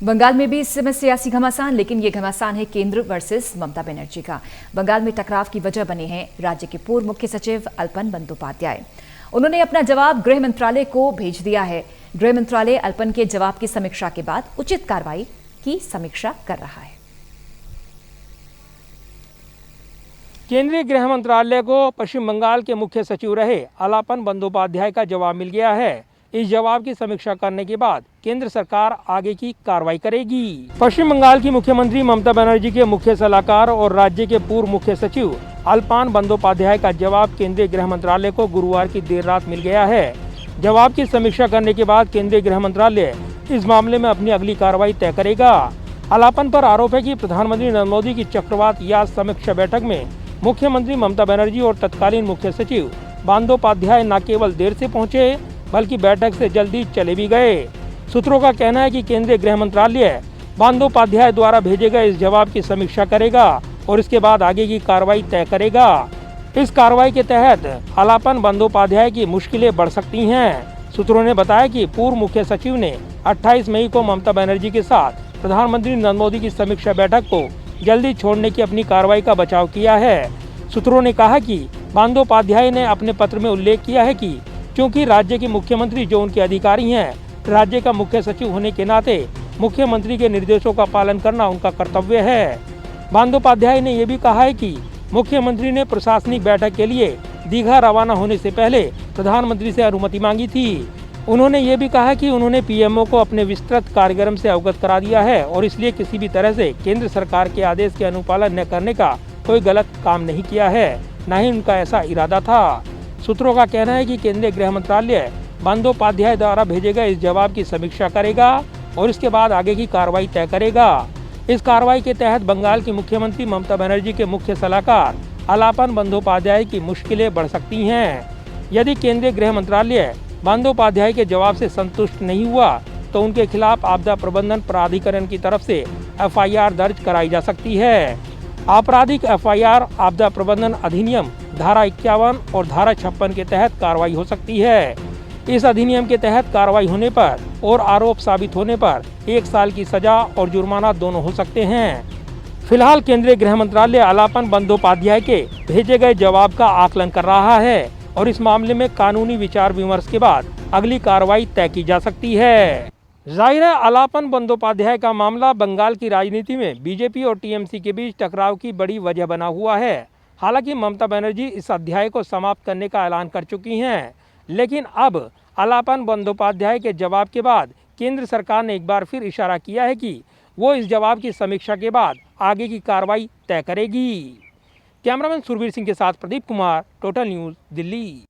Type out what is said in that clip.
बंगाल में भी इस समय सियासी घमासान, लेकिन ये घमासान है केंद्र वर्सेस ममता बनर्जी का। बंगाल में टकराव की वजह बने हैं राज्य के पूर्व मुख्य सचिव अल्पन बंदोपाध्याय। उन्होंने अपना जवाब गृह मंत्रालय को भेज दिया है। गृह मंत्रालय अल्पन के जवाब की समीक्षा के बाद उचित कार्रवाई की समीक्षा कर रहा है। केंद्रीय गृह मंत्रालय को पश्चिम बंगाल के मुख्य सचिव रहे अलापन बंदोपाध्याय का जवाब मिल गया है। इस जवाब की समीक्षा करने के बाद केंद्र सरकार आगे की कार्रवाई करेगी। पश्चिम बंगाल की मुख्यमंत्री ममता बनर्जी के मुख्य सलाहकार और राज्य के पूर्व मुख्य सचिव अल्पन बंदोपाध्याय का जवाब केंद्रीय गृह मंत्रालय को गुरुवार की देर रात मिल गया है। जवाब की समीक्षा करने के बाद केंद्रीय गृह मंत्रालय इस मामले में अपनी अगली कार्रवाई तय करेगा। अलापन पर आरोप है कि प्रधानमंत्री नरेंद्र मोदी की चक्रवात याद समीक्षा बैठक में मुख्यमंत्री ममता बनर्जी और तत्कालीन मुख्य सचिव बंदोपाध्याय न केवल देर से पहुंचे बल्कि बैठक से जल्दी चले भी गए। सूत्रों का कहना है कि केंद्रीय गृह मंत्रालय बंदोपाध्याय द्वारा भेजे गए इस जवाब की समीक्षा करेगा और इसके बाद आगे की कार्रवाई तय करेगा। इस कार्रवाई के तहत अलापन बंदोपाध्याय की मुश्किलें बढ़ सकती हैं। सूत्रों ने बताया कि पूर्व मुख्य सचिव ने 28 मई को ममता बनर्जी के साथ प्रधानमंत्री नरेंद्र मोदी की समीक्षा बैठक को जल्दी छोड़ने की अपनी कार्रवाई का बचाव किया है। सूत्रों ने कहा कि बंदोपाध्याय ने अपने पत्र में उल्लेख किया है कि क्योंकि राज्य के मुख्यमंत्री जो उनके अधिकारी हैं, राज्य का मुख्य सचिव होने के नाते मुख्यमंत्री के निर्देशों का पालन करना उनका कर्तव्य है। बंदोपाध्याय ने यह भी कहा है कि मुख्यमंत्री ने प्रशासनिक बैठक के लिए दीघा रवाना होने से पहले प्रधानमंत्री से अनुमति मांगी थी। उन्होंने ये भी कहा कि उन्होंने पीएमओ को अपने विस्तृत कार्यक्रम से अवगत करा दिया है और इसलिए किसी भी तरह से केंद्र सरकार के आदेश के अनुपालन न करने का कोई गलत काम नहीं किया है, न ही उनका ऐसा इरादा था। सूत्रों का कहना है कि केंद्रीय गृह मंत्रालय बंदोपाध्याय द्वारा भेजे गए इस जवाब की समीक्षा करेगा और इसके बाद आगे की कार्रवाई तय करेगा। इस कार्रवाई के तहत बंगाल की मुख्यमंत्री ममता बनर्जी के मुख्य सलाहकार अलापन बंदोपाध्याय की मुश्किलें बढ़ सकती हैं। यदि केंद्रीय गृह मंत्रालय बंदोपाध्याय के जवाब से संतुष्ट नहीं हुआ तो उनके खिलाफ आपदा प्रबंधन प्राधिकरण की तरफ से एफआईआर दर्ज कराई जा सकती है। आपराधिक एफआईआर आपदा प्रबंधन अधिनियम धारा 51 और धारा 56 के तहत कार्रवाई हो सकती है। इस अधिनियम के तहत कार्रवाई होने पर और आरोप साबित होने पर 1 साल की सजा और जुर्माना दोनों हो सकते हैं। फिलहाल केंद्रीय गृह मंत्रालय अलापन बंदोपाध्याय के भेजे गए जवाब का आकलन कर रहा है और इस मामले में कानूनी विचार विमर्श के बाद अगली कार्रवाई तय की जा सकती है। जाहिर है अलापन बंदोपाध्याय का मामला बंगाल की राजनीति में बीजेपी और टीएमसी के बीच टकराव की बड़ी वजह बना हुआ है। हालांकि ममता बनर्जी इस अध्याय को समाप्त करने का ऐलान कर चुकी हैं, लेकिन अब अलापन बंदोपाध्याय के जवाब के बाद केंद्र सरकार ने एक बार फिर इशारा किया है कि वो इस जवाब की समीक्षा के बाद आगे की कार्रवाई तय करेगी। कैमरामैन सुरवीर सिंह के साथ प्रदीप कुमार, टोटल न्यूज़, दिल्ली।